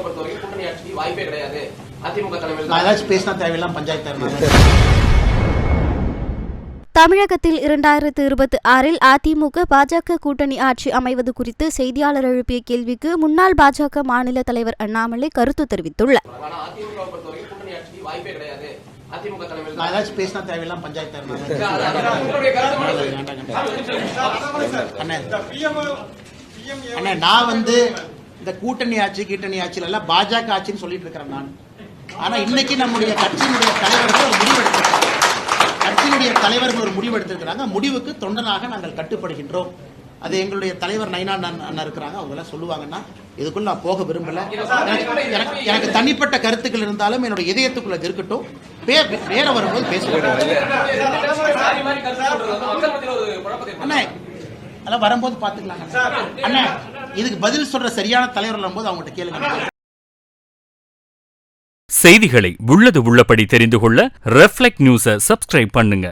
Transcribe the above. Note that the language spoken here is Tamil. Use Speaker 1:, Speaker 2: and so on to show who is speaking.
Speaker 1: பொறுத்தவரைக்கும் கூட்டணி ஆட்சிக்கு வாய்ப்பே கிடையாது. அதிமுக தலைமையில்
Speaker 2: நான் ஏதாச்சும் பேசினா தேவையில்லாம் பஞ்சாயத்து.
Speaker 3: தமிழகத்தில் 2026 அதிமுக பாஜக கூட்டணி ஆட்சி அமைவது குறித்து செய்தியாளர் எழுப்பிய கேள்விக்கு முன்னாள் பாஜக மாநில தலைவர் அண்ணாமலை கருத்து தெரிவித்துள்ளார்.
Speaker 2: நான் ஏதாச்சும் பேசினா தேவையில்லாம் பஞ்சாயத்து. அண்ணே, நான் இந்த கூட்டணி ஆட்சியில எல்லாம் பாஜக ஆட்சின்னு சொல்லிட்டு இருக்கிறேன் நான். ஆனா இன்னைக்கு நம்முடைய கட்சியினுடைய தலைவர்கள் ஒரு முடிவு எடுத்திருக்கிறாங்க. முடிவுக்கு தொண்டனாக நாங்கள் கட்டுப்படுகின்றோம். அது எங்களுடைய தலைவர் நைனா அண்ணா இருக்கிறாங்க, அவங்க எல்லாம் சொல்லுவாங்கன்னா இதுக்குள்ள நான் போக விரும்பல. எனக்கு தனிப்பட்ட கருத்துக்கள் இருந்தாலும் என்னுடைய இதயத்துக்குள்ள இருக்கட்டும். வேற வரும்போது பேசுவோம். அண்ணே, அதெல்லாம் வரும்போது பாத்துக்கலாம். அண்ணா, இதுக்கு பதில் சொல்ற சரியான தலைவர் வரும்போது அவங்ககிட்ட கேளுங்க.
Speaker 4: செய்திகளை உள்ளது உள்ளபடி தெரிந்து கொள்ள ரெஃப்ளெக்ட் நியூஸை சப்ஸ்கிரைப் பண்ணுங்க.